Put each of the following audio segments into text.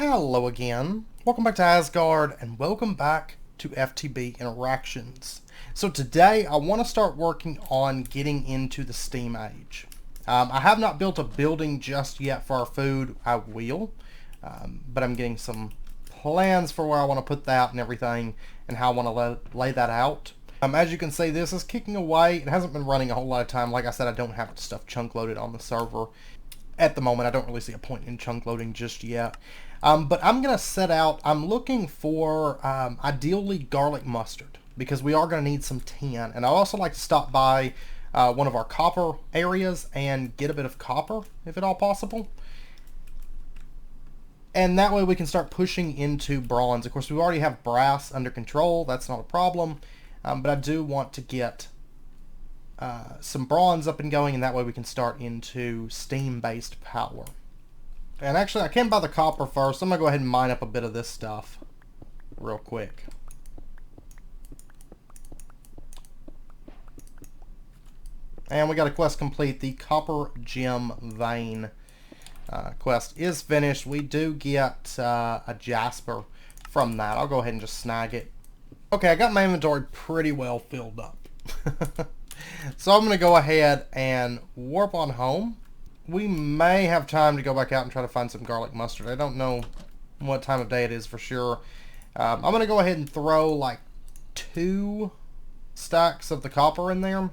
Hello again. Welcome back to Asgard and welcome back to FTB Interactions. So today I want to start working on getting into the Steam Age. I have not built a building just yet for our food. I will, but I'm getting some plans for where I want to put that and everything and how I want to lay that out. As you can see, this is kicking away. It hasn't been running a whole lot of time. Like I said, I don't have stuff chunk loaded on the server. At the moment, I don't really see a point in chunk loading just yet. But I'm going to set out, I'm looking for ideally garlic mustard because we are going to need some tin. And I also like to stop by one of our copper areas and get a bit of copper, if at all possible. And that way we can start pushing into bronze. Of course, we already have brass under control. That's not a problem. But I do want to get some bronze up and going, and that way we can start into steam-based power. And actually, I can buy the copper first. I'm going to go ahead and mine up a bit of this stuff real quick. And we got a quest complete. The copper gem vein quest is finished. We do get a jasper from that. I'll go ahead and just snag it. Okay, I got my inventory pretty well filled up. So I'm going to go ahead and warp on home. We may have time to go back out and try to find some garlic mustard. I don't know what time of day it is for sure. I'm going to go ahead and throw like 2 stacks of the copper in there.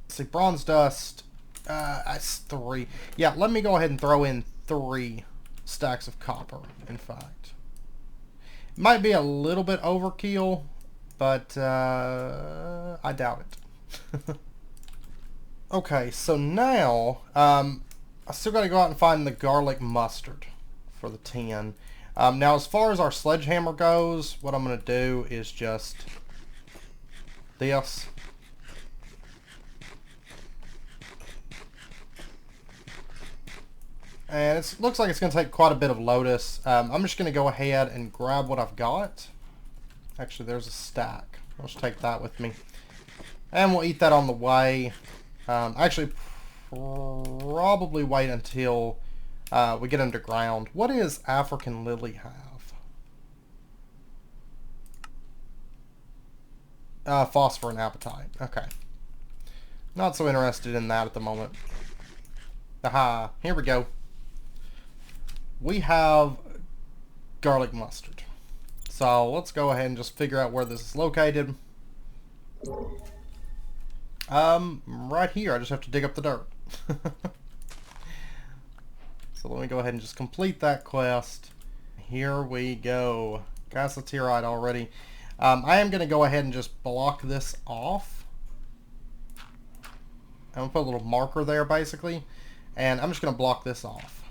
Let's see, bronze dust, that's 3. Yeah, let me go ahead and throw in 3 stacks of copper, in fact. It might be a little bit overkill, but I doubt it. Okay, so now I still got to go out and find the garlic mustard for the tin. Now, as far as our sledgehammer goes, what I'm going to do is just this. And it looks like it's going to take quite a bit of lotus. I'm just going to go ahead and grab what I've got. Actually, there's a stack. I'll just take that with me. And we'll eat that on the way. Actually, probably wait until we get underground. What does African lily have? Phosphor and appetite. Okay. Not so interested in that at the moment. Aha, here we go. We have garlic mustard. So let's go ahead and just figure out where this is located. Right here. I just have to dig up the dirt. So let me go ahead and just complete that quest. Here we go. Cassiterite already. I am going to go ahead and just block this off. I'm going to put a little marker there basically. And I'm just going to block this off.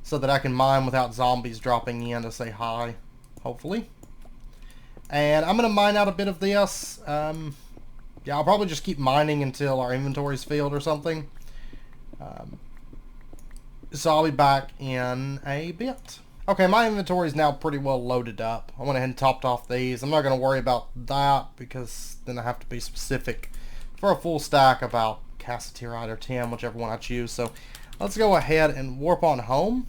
So that I can mine without zombies dropping in to say hi. Hopefully. And I'm going to mine out a bit of this. Yeah, I'll probably just keep mining until our inventory's filled or something. So I'll be back in a bit. Okay, my inventory is now pretty well loaded up. I went ahead and topped off these. I'm not going to worry about that because then I have to be specific for a full stack about Cassiterite or tin, whichever one I choose. So let's go ahead and warp on home.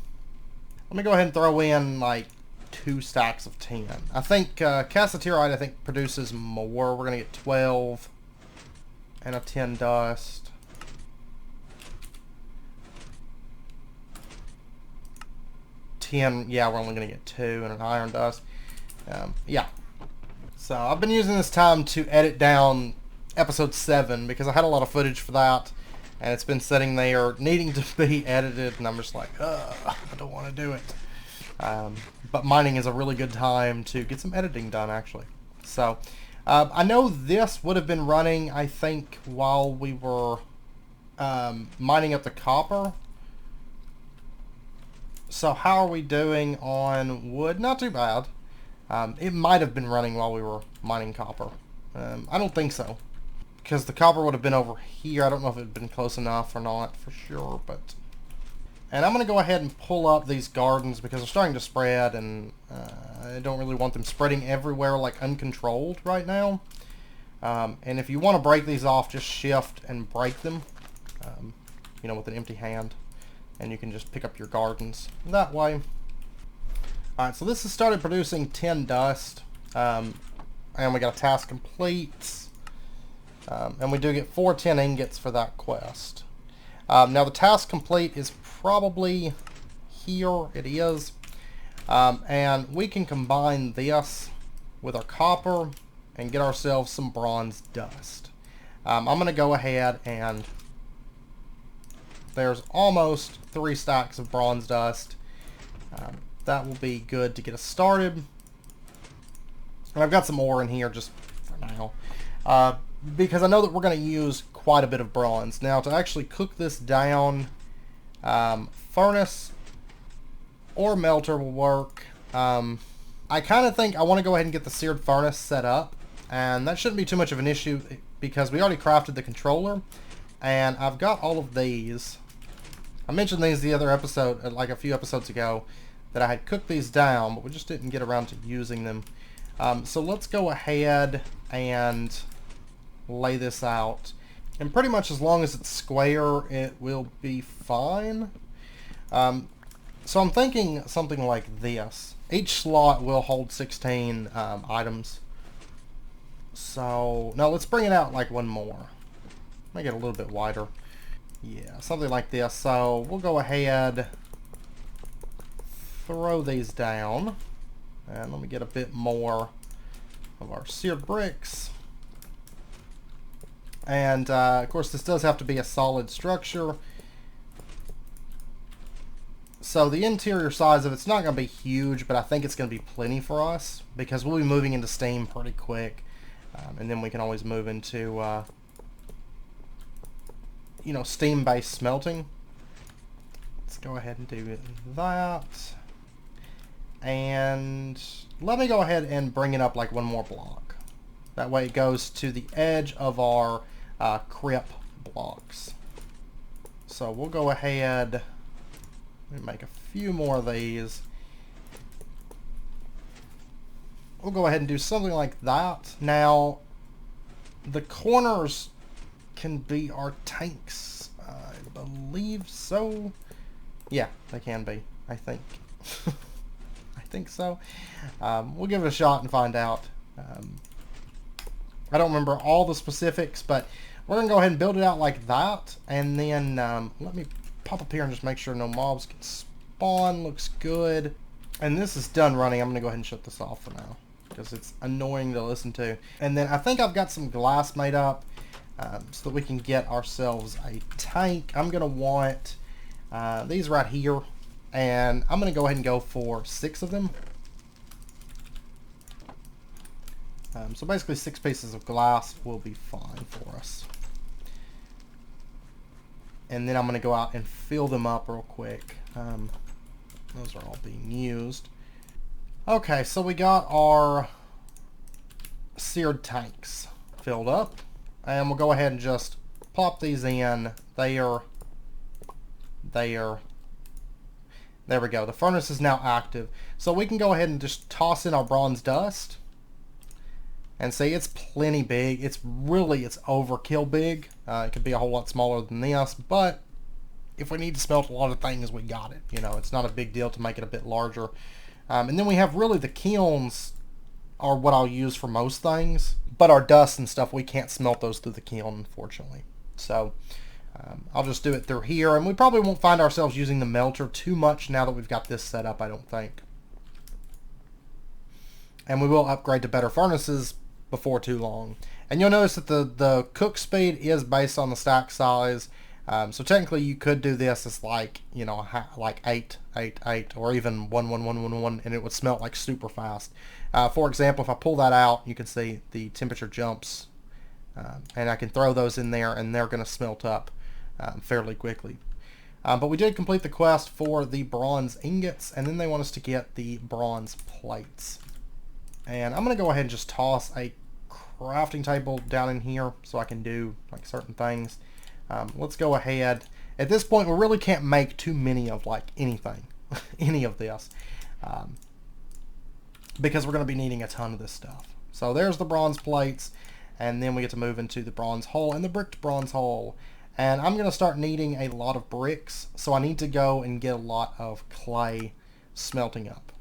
Let me go ahead and throw in like 2 stacks of tin. I think Cassiterite I think produces more. We're going to get 12 and a tin dust. Tin, yeah, we're only going to get 2 and an iron dust. Yeah. So I've been using this time to edit down episode 7 because I had a lot of footage for that. And it's been sitting there needing to be edited, and I'm just like, I don't want to do it. But mining is a really good time to get some editing done, actually. So, I know this would have been running, I think, while we were mining up the copper. So how are we doing on wood? Not too bad. It might have been running while we were mining copper. I don't think so. Because the copper would have been over here. I don't know if it had been close enough or not for sure, but... And I'm going to go ahead and pull up these gardens because they're starting to spread, and I don't really want them spreading everywhere like uncontrolled right now. And if you want to break these off, just shift and break them, you know, with an empty hand. And you can just pick up your gardens that way. Alright, so this has started producing 10 dust. And we got a task complete. And we do get 4 10 ingots for that quest. Now the task complete is probably here. It is. And we can combine this with our copper and get ourselves some bronze dust. I'm going to go ahead and there's almost 3 stacks of bronze dust. That will be good to get us started. And I've got some ore in here just for now. Because I know that we're going to use quite a bit of bronze. Now to actually cook this down, furnace or melter will work. I kind of think I want to go ahead and get the seared furnace set up. And that shouldn't be too much of an issue because we already crafted the controller. And I've got all of these. I mentioned these the other episode, like a few episodes ago, that I had cooked these down, but we just didn't get around to using them. So let's go ahead and lay this out. And pretty much as long as it's square, it will be fine. So I'm thinking something like this. Each slot will hold 16 items. So, now let's bring it out like one more. Make it a little bit wider. Yeah, something like this. So, we'll go ahead, throw these down. And let me get a bit more of our seared bricks. And, of course, this does have to be a solid structure. So the interior size of it's not going to be huge, but I think it's going to be plenty for us because we'll be moving into Steam pretty quick. And then we can always move into, you know, Steam-based smelting. Let's go ahead and do that. And let me go ahead and bring it up like one more block. That way it goes to the edge of our crypt blocks. So we'll go ahead and make a few more of these. We'll go ahead and do something like that. Now, the corners can be our tanks. I believe so. Yeah, they can be, I think. I think so. We'll give it a shot and find out. I don't remember all the specifics, but we're going to go ahead and build it out like that. And then let me pop up here and just make sure no mobs can spawn. Looks good. And this is done running. I'm going to go ahead and shut this off for now because it's annoying to listen to. And then I think I've got some glass made up so that we can get ourselves a tank. I'm going to want these right here. And I'm going to go ahead and go for 6 of them. So basically 6 pieces of glass will be fine for us. And then I'm going to go out and fill them up real quick. Those are all being used. Okay, so we got our seared tanks filled up. And we'll go ahead and just plop these in. There we go. The furnace is now active. So we can go ahead and just toss in our bronze dust. And see, it's plenty big. It's overkill big. It could be a whole lot smaller than this, but if we need to smelt a lot of things, we got it. You know, it's not a big deal to make it a bit larger. And then we have really the kilns are what I'll use for most things, but our dust and stuff, we can't smelt those through the kiln, unfortunately. So I'll just do it through here, and we probably won't find ourselves using the melter too much now that we've got this set up, I don't think. And we will upgrade to better furnaces before too long. And you'll notice that the cook speed is based on the stack size. So technically you could do this as like, you know, like 8, 8, 8, or even 1, 1, 1, 1, 1, and it would smelt like super fast. For example, if I pull that out, you can see the temperature jumps. And I can throw those in there and they're going to smelt up fairly quickly. But we did complete the quest for the bronze ingots, and then they want us to get the bronze plates. And I'm going to go ahead and just toss a crafting table down in here so I can do like certain things. Let's go ahead. At this point, we really can't make too many of like anything, any of this, because we're going to be needing a ton of this stuff. So there's the bronze plates, and then we get to move into the bronze hull and the bricked bronze hull. And I'm going to start needing a lot of bricks, so I need to go and get a lot of clay smelting up.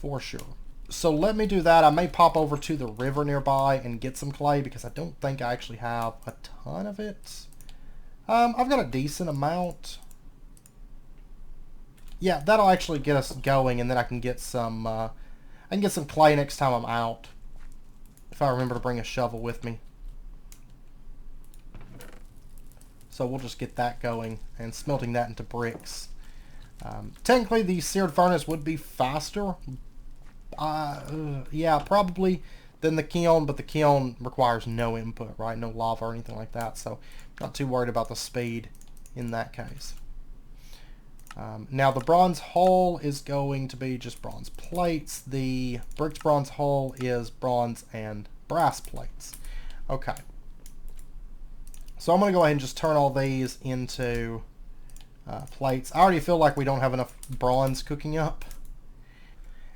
for sure. So let me do that. I may pop over to the river nearby and get some clay because I don't think I actually have a ton of it. I've got a decent amount. Yeah, that'll actually get us going, and then I can get some clay next time I'm out. If I remember to bring a shovel with me. So we'll just get that going and smelting that into bricks. Technically, the seared furnace would be faster. Yeah, probably than the kiln, but the kiln requires no input, right? No lava or anything like that, so not too worried about the speed in that case. Now the bronze hull is going to be just bronze plates. The bricked bronze hull is bronze and brass plates. Okay. So I'm going to go ahead and just turn all these into plates. I already feel like we don't have enough bronze cooking up.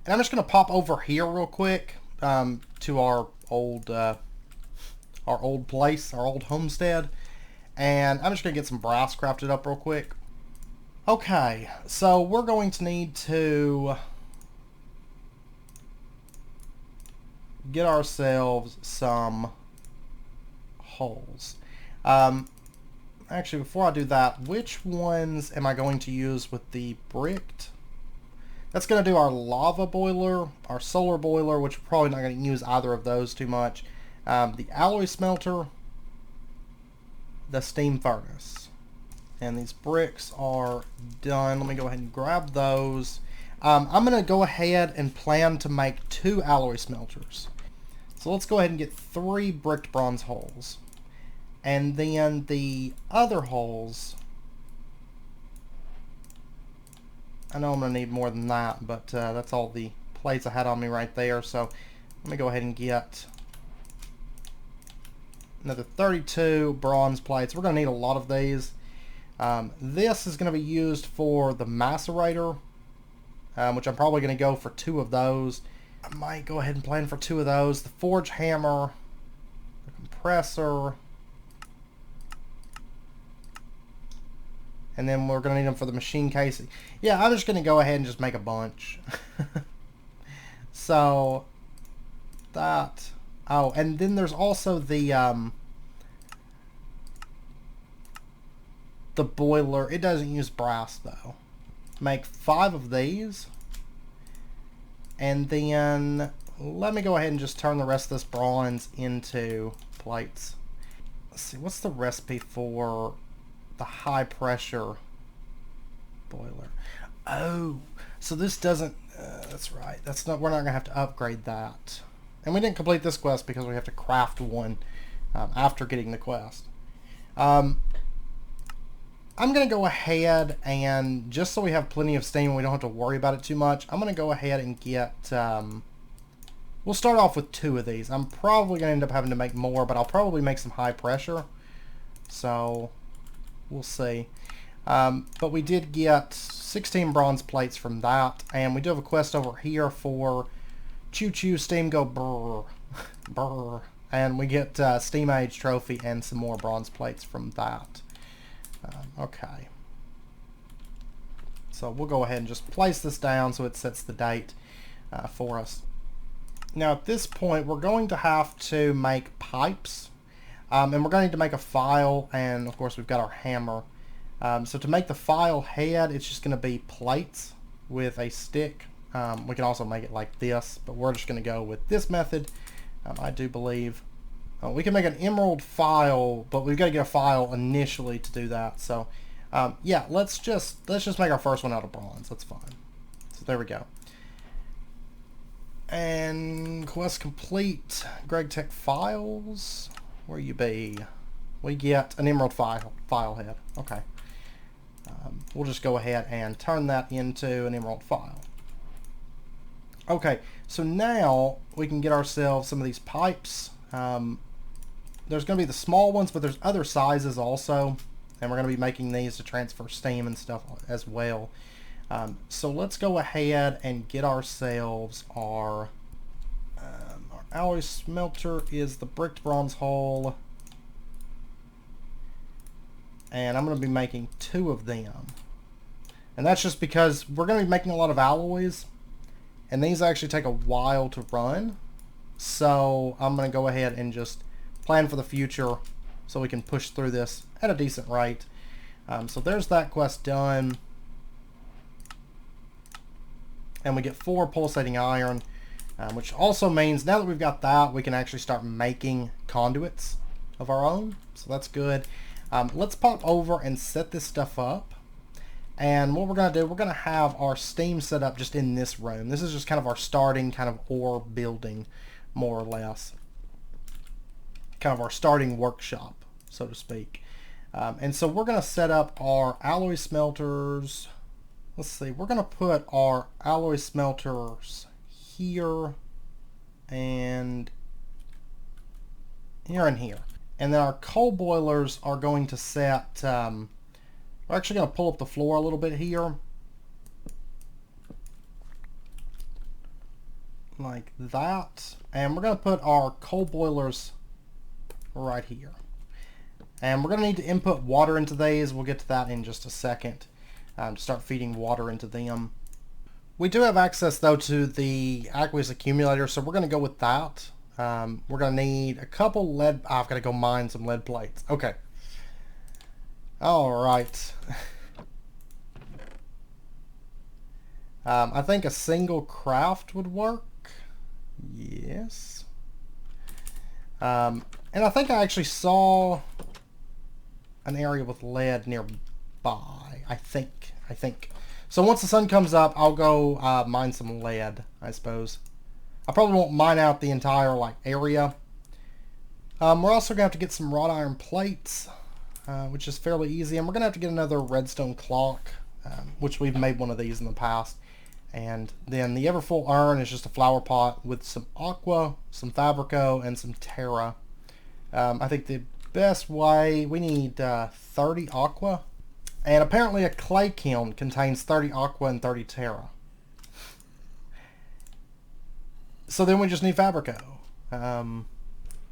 And I'm just going to pop over here real quick to our old place, our old homestead. And I'm just going to get some brass crafted up real quick. Okay, so we're going to need to get ourselves some holes. Actually, before I do that, which ones am I going to use with the bricked? That's going to do our lava boiler, our solar boiler, which we're probably not going to use either of those too much. The alloy smelter, the steam furnace. And these bricks are done. Let me go ahead and grab those. I'm going to go ahead and plan to make 2 alloy smelters. So let's go ahead and get 3 bricked bronze holes. And then the other holes, I know I'm going to need more than that, but that's all the plates I had on me right there. So let me go ahead and get another 32 bronze plates. We're going to need a lot of these. This is going to be used for the macerator, which I'm probably going to go for 2 of those. I might go ahead and plan for 2 of those. The forge hammer, the compressor, and then we're going to need them for the machine casing. Yeah, I'm just going to go ahead and just make a bunch. So, that... Oh, and then there's also the boiler. It doesn't use brass, though. Make 5 of these. And then, let me go ahead and just turn the rest of this bronze into plates. Let's see, what's the recipe for the high pressure boiler? Oh, so this doesn't, that's right. That's not, we're not gonna have to upgrade that. And we didn't complete this quest because we have to craft one after getting the quest. I'm gonna go ahead and, just so we have plenty of steam and we don't have to worry about it too much, I'm gonna go ahead and get, we'll start off with 2 of these. I'm probably gonna end up having to make more, but I'll probably make some high pressure. So, we'll see. But we did get 16 bronze plates from that, and we do have a quest over here for Choo Choo Steam Go Brr. Brr. And we get Steam Age Trophy and some more bronze plates from that. Okay. So we'll go ahead and just place this down so it sets the date for us. Now at this point we're going to have to make pipes. And we're going to need to make a file, and of course we've got our hammer. So to make the file head, it's just going to be plates with a stick. We can also make it like this, but we're just going to go with this method. I do believe we can make an emerald file, but we've got to get a file initially to do that. So yeah, let's just make our first one out of bronze. That's fine. So there we go. And quest complete. Greg Tech files. Where you be? We get an emerald file head. Okay. We'll just go ahead and turn that into an emerald file. Okay, so now we can get ourselves some of these pipes. There's going to be the small ones, but there's other sizes also, and we're going to be making these to transfer steam and stuff as well. So let's go ahead and get ourselves our alloy smelter is the bricked bronze hull, and I'm going to be making 2 of them. And that's just because we're going to be making a lot of alloys, And these actually take a while to run. So I'm going to go ahead and just plan for the future so we can push through this at a decent rate. So there's that quest done. And we get 4 pulsating iron, which also means now that we've got that, we can actually start making conduits of our own. So that's good. Let's pop over and set this stuff up. And what we're going to do, we're going to have our steam set up just in this room. This is just kind of our starting kind of ore building, more or less. Kind of our starting workshop, so to speak. And so we're going to set up our alloy smelters. Let's see, we're going to put our alloy smelters here and here and here. And then our coal boilers are going to set, we're actually going to pull up the floor a little bit here. Like that. And we're going to put our coal boilers right here. And we're going to need to input water into these. We'll get to that in just a second. To start feeding water into them. We do have access though to the aqueous accumulator, so we're going to go with that. We're going to need a couple lead. I've got to go mine some lead plates. Okay. All right. I think a single craft would work. Yes. And I think I actually saw an area with lead nearby. I think. So once the sun comes up, I'll go mine some lead, I suppose. I probably won't mine out the entire area. We're also going to have to get some wrought iron plates, which is fairly easy. And we're going to have to get another redstone clock, which we've made one of these in the past. And then the ever full urn is just a flower pot with some aqua, some fabrico, and some terra. I think the best way, we need 30 aqua. And apparently a clay kiln contains 30 aqua and 30 terra. So then we just need fabrico,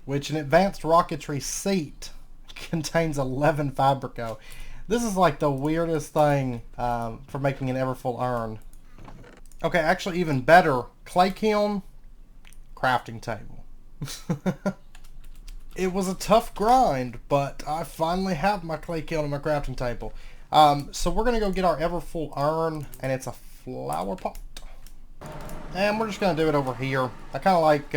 which an advanced rocketry seat contains 11 fabrico. This is like the weirdest thing for making an everfull urn. Okay, actually even better, clay kiln, crafting table. It was a tough grind, but I finally have my clay kiln and my crafting table. So we're going to go get our everfull urn, and it's a flower pot. And we're just going to do it over here. I kind of like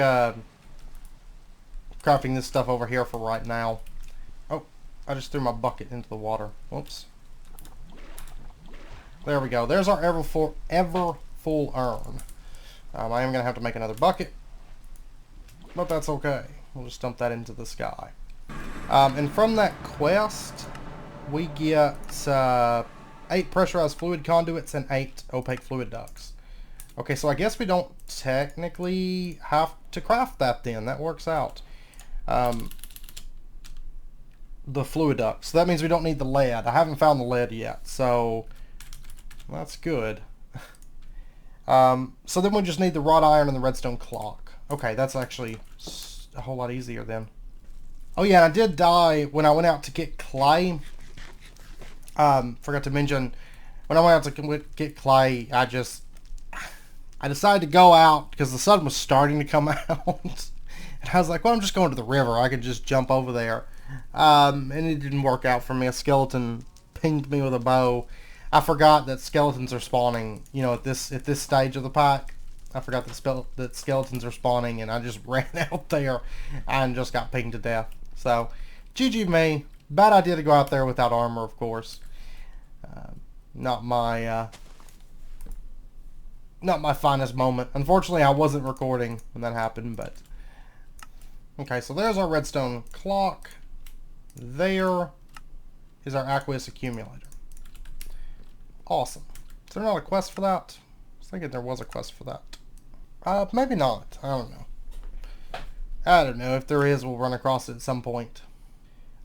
crafting this stuff over here for right now. Oh, I just threw my bucket into the water. Whoops. There we go. There's our everfull urn. I am going to have to make another bucket, but that's okay. We'll just dump that into the sky. And from that quest, we get 8 pressurized fluid conduits and 8 opaque fluid ducts. Okay, so I guess we don't technically have to craft that then. That works out. The fluid ducts. So that means we don't need the lead. I haven't found the lead yet, so that's good. So then we just need the wrought iron and the redstone clock. Okay, that's actually a whole lot easier then. Oh yeah, I did die when I went out to get clay. Forgot to mention, when I went out to get clay, I decided to go out because the sun was starting to come out. And I was like, well, I'm just going to the river. I could just jump over there. And it didn't work out for me. A skeleton pinged me with a bow. I forgot that skeletons are spawning, you know, at this stage of the pack. I forgot that skeletons are spawning, and I just ran out there and just got pinged to death. So, GG me. Bad idea to go out there without armor, of course. Not my finest moment. Unfortunately, I wasn't recording when that happened, but... Okay, so there's our redstone clock. There is our aqueous accumulator. Awesome. Is there not a quest for that? I was thinking there was a quest for that. Maybe not. I don't know. I don't know. If there is, we'll run across it at some point.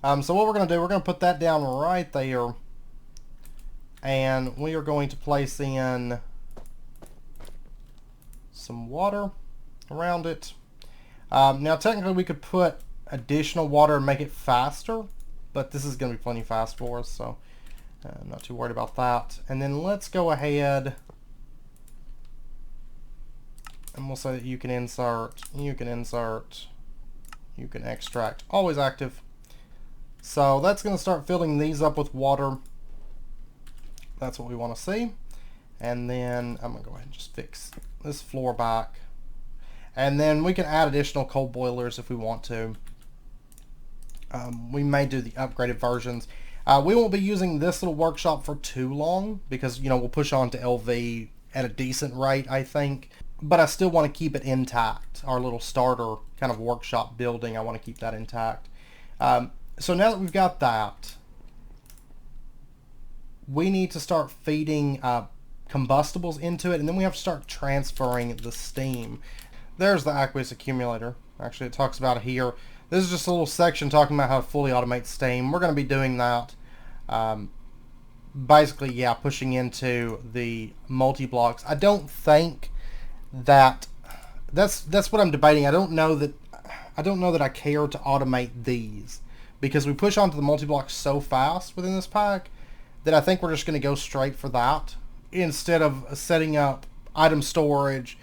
So what we're going to do, we're going to put that down right there. And we are going to place in some water around it. Now technically we could put additional water and make it faster, but this is going to be plenty fast for us, so I'm not too worried about that. And then let's go ahead And we'll say that you can insert, you can insert, you can extract, always active. So that's going to start filling these up with water. That's what we want to see. And then I'm going to go ahead and just fix this floor back. And then we can add additional coal boilers if we want to. We may do the upgraded versions. We won't be using this little workshop for too long because, you know, we'll push on to LV at a decent rate, I think. But I still want to keep it intact. Our little starter kind of workshop building, I want to keep that intact. So now that we've got that, we need to start feeding combustibles into it, and then we have to start transferring the steam. There's the aqueous accumulator. Actually, it talks about it here. This is just a little section talking about how to fully automate steam. We're going to be doing that. Basically, yeah, pushing into the multi-blocks. I don't think that that's what I'm debating. I don't know that I care to automate these because we push onto the multi-blocks so fast within this pack that I think we're just going to go straight for that instead of setting up item storage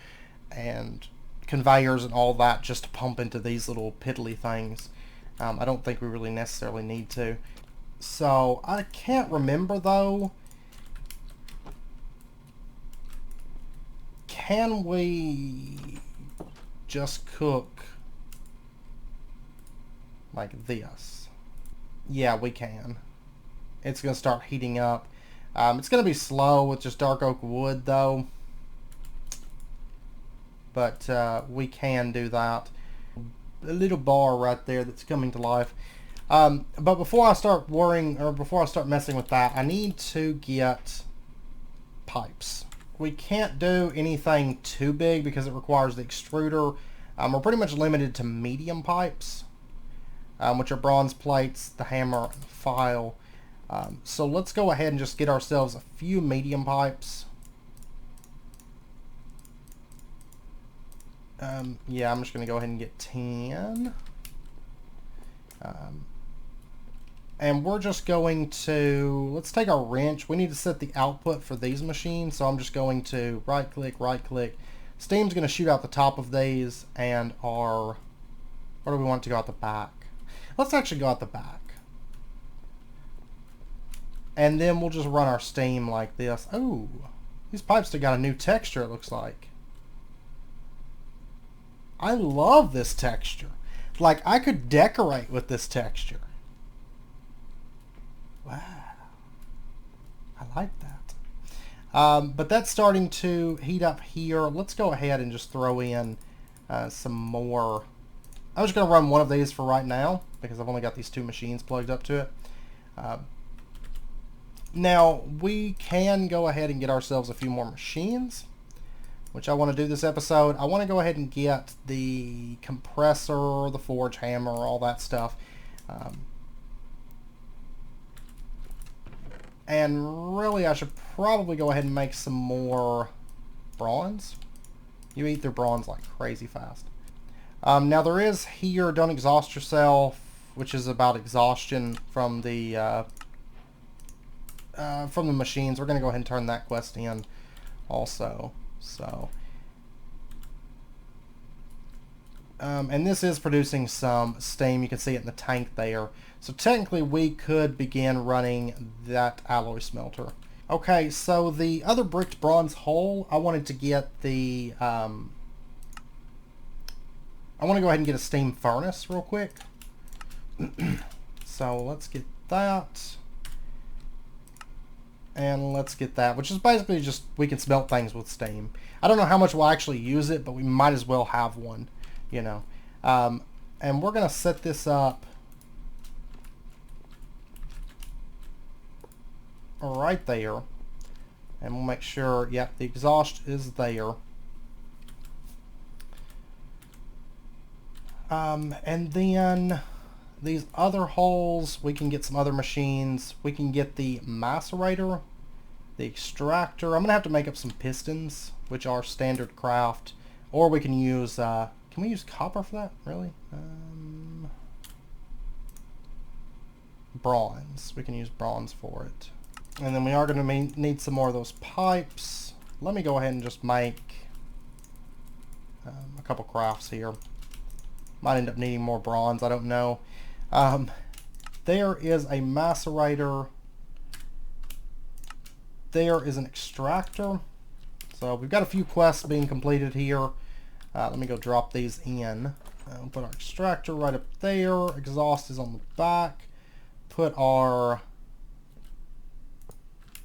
and conveyors and all that just to pump into these little piddly things. I don't think we really necessarily need to. So I can't remember though. Can we just cook like this? Yeah, we can. It's going to start heating up. It's going to be slow with just dark oak wood though. But we can do that. A little bar right there that's coming to life. But before I start worrying, or before I start messing with that, I need to get pipes. We can't do anything too big because it requires the extruder. We're pretty much limited to medium pipes, which are bronze plates, the hammer, and the file. So let's go ahead and just get ourselves a few medium pipes. Yeah, I'm just going to go ahead and get 10. And we're just going to, let's take our wrench. We need to set the output for these machines. So I'm just going to right click. Steam's going to shoot out the top of these and our, where do we want it to go out the back? Let's actually go out the back. And then we'll just run our steam like this. Oh, these pipes still got a new texture, it looks like. I love this texture. Like, I could decorate with this texture. Wow. I like that. But that's starting to heat up here. Let's go ahead and just throw in some more. I'm just going to run one of these for right now because I've only got these two machines plugged up to it. Now, we can go ahead and get ourselves a few more machines, which I want to do this episode. I want to go ahead and get the compressor, the forge hammer, all that stuff. And really, I should probably go ahead and make some more bronze. You eat through bronze like crazy fast. Now there is here, don't exhaust yourself, which is about exhaustion from the machines. We're going to go ahead and turn that quest in also. So, and this is producing some steam. You can see it in the tank there. So technically we could begin running that alloy smelter. Okay, so the other bricked bronze hull, I wanted to get the, I want to go ahead and get a steam furnace real quick. So let's get that. And let's get that, which is basically just we can smelt things with steam. I don't know how much we'll actually use it, but we might as well have one, you know. And we're going to set this up right there. And we'll make sure, yep, the exhaust is there. And then these other holes, we can get some other machines. We can get the macerator, the extractor. I'm going to have to make up some pistons, which are standard craft. Or we can use, can we use copper for that, really? Bronze. We can use bronze for it. And then we are going to need some more of those pipes. Let me go ahead and just make a couple crafts here. Might end up needing more bronze, I don't know. There is a macerator. There is an extractor. So we've got a few quests being completed here. Let me go drop these in. We'll put our extractor right up there. Exhaust is on the back. Put our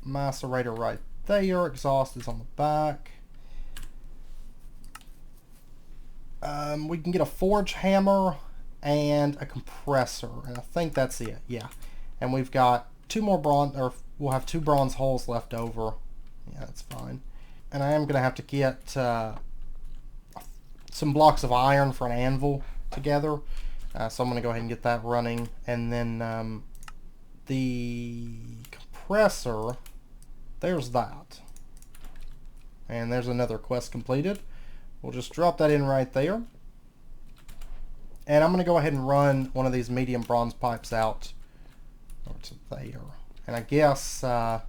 macerator right there. Exhaust is on the back. We can get a forge hammer and a compressor, and I think that's it. Yeah, and we've got 2 more bronze, or we'll have 2 bronze holes left over. Yeah, that's fine. And I am gonna have to get some blocks of iron for an anvil together, so I'm gonna go ahead and get that running, and then the compressor. There's that, and there's another quest completed. We'll just drop that in right there. And I'm going to go ahead and run one of these medium bronze pipes out over to there. And I guess I'm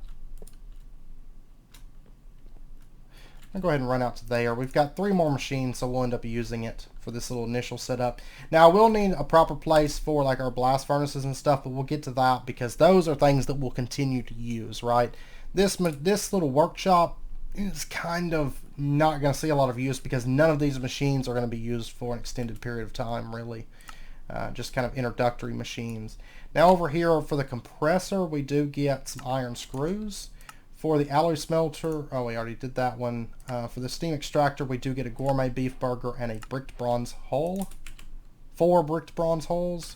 going to go ahead and run out to there. We've got 3 more machines, so we'll end up using it for this little initial setup. Now, we'll need a proper place for like our blast furnaces and stuff, but we'll get to that because those are things that we'll continue to use, right? This little workshop is kind of not going to see a lot of use because none of these machines are going to be used for an extended period of time, really. Just kind of introductory machines. Now over here for the compressor, we do get some iron screws. For the alloy smelter, oh, we already did that one. For the steam extractor, we do get a gourmet beef burger and a bricked bronze hole. 4 bricked bronze holes.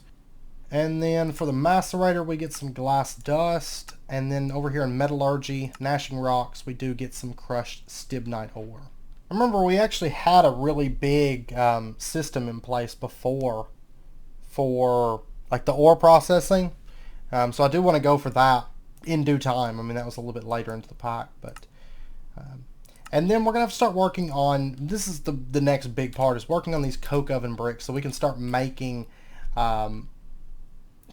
And then for the macerator, we get some glass dust. And then over here in metallurgy, gnashing rocks, we do get some crushed stibnite ore. Remember, we actually had a really big system in place before for like the ore processing. So I do want to go for that in due time. I mean, that was a little bit later into the pack, but and then we're gonna have to start working on, this is the next big part, is working on these coke oven bricks so we can start making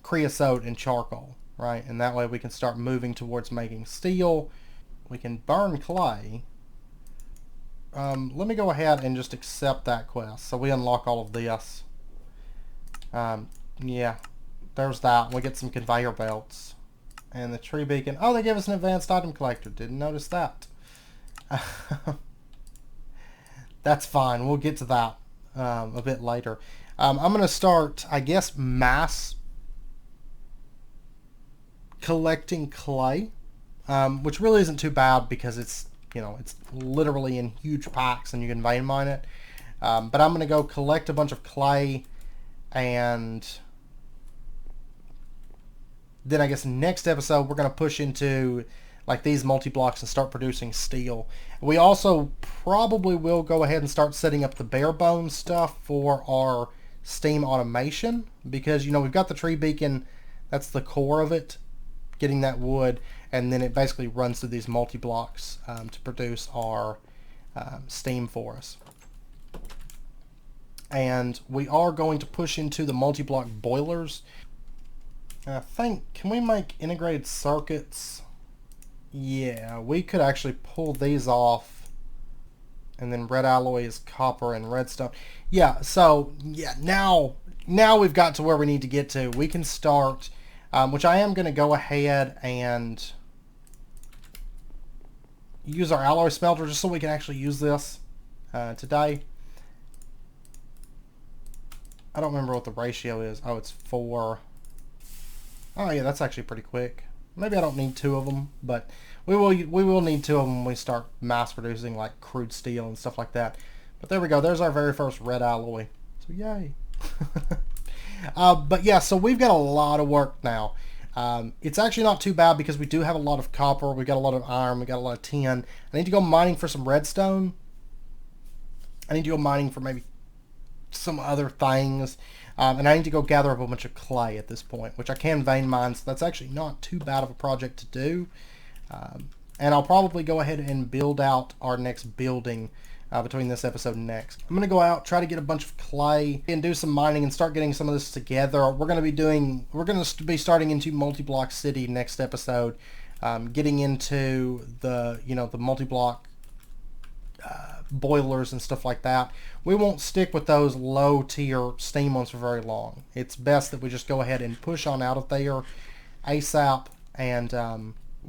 creosote and charcoal, right? And that way we can start moving towards making steel. We can burn clay. Let me go ahead and just accept that quest so we unlock all of this. Yeah, there's that. We get some conveyor belts and the tree beacon. Oh, they gave us an advanced item collector. Didn't notice that. That's fine. We'll get to that a bit later. I'm going to start, I guess, mass collecting clay, which really isn't too bad because it's, you know, it's literally in huge packs and you can vein mine it. But I'm going to go collect a bunch of clay, and then I guess next episode we're going to push into like these multi-blocks and start producing steel. We also probably will go ahead and start setting up the bare bones stuff for our steam automation, because, you know, we've got the tree beacon, that's the core of it, getting that wood, and then it basically runs through these multi-blocks to produce our steam for us. And we are going to push into the multi-block boilers. I think, can we make integrated circuits? Yeah, we could actually pull these off, and then red alloy is copper and redstone. Yeah, so yeah, now we've got to where we need to get to. We can start, which I am going to go ahead and use our alloy smelter just so we can actually use this today. I don't remember what the ratio is. Oh, it's 4. Oh yeah, that's actually pretty quick. Maybe I don't need 2 of them, but we will need 2 of them when we start mass producing like crude steel and stuff like that. But there we go. There's our very first red alloy. So yay. But yeah, so we've got a lot of work now. It's actually not too bad because we do have a lot of copper. We got a lot of iron. We got a lot of tin. I need to go mining for some redstone. I need to go mining for maybe some other things. And I need to go gather up a bunch of clay at this point, which I can vein mine, so that's actually not too bad of a project to do. And I'll probably go ahead and build out our next building between this episode and next. I'm going to go out, try to get a bunch of clay, and do some mining and start getting some of this together. We're going to be starting into multi-block city next episode, getting into the, you know, the multi-block boilers and stuff like that, we won't stick with those low tier steam ones for very long. It's best that we just go ahead and push on out of there ASAP and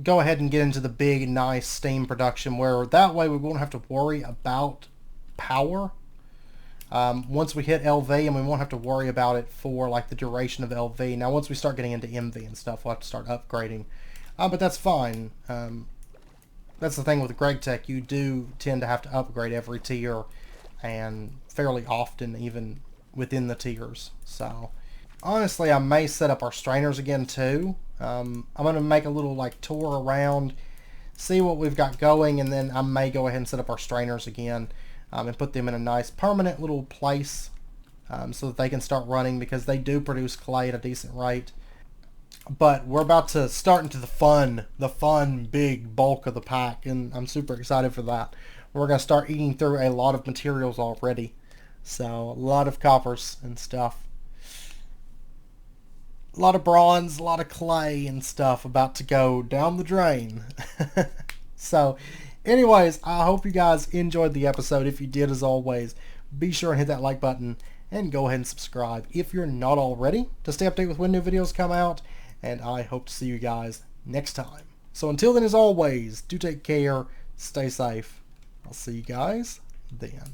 go ahead and get into the big, nice steam production, where that way we won't have to worry about power once we hit LV, and we won't have to worry about it for like the duration of LV. Now once we start getting into MV and stuff, we'll have to start upgrading, but that's fine. That's the thing with GregTech, you do tend to have to upgrade every tier, and fairly often even within the tiers. So honestly, I may set up our strainers again too. I'm going to make a little like tour around, see what we've got going, and then I may go ahead and set up our strainers again and put them in a nice permanent little place so that they can start running, because they do produce clay at a decent rate. But we're about to start into the fun big bulk of the pack, and I'm super excited for that. We're going to start eating through a lot of materials already. So a lot of coppers and stuff. A lot of bronze, a lot of clay and stuff about to go down the drain. So anyways, I hope you guys enjoyed the episode. If you did, as always, be sure and hit that like button and go ahead and subscribe if you're not already, to stay updated with when new videos come out. And I hope to see you guys next time. So until then, as always, do take care, stay safe. I'll see you guys then.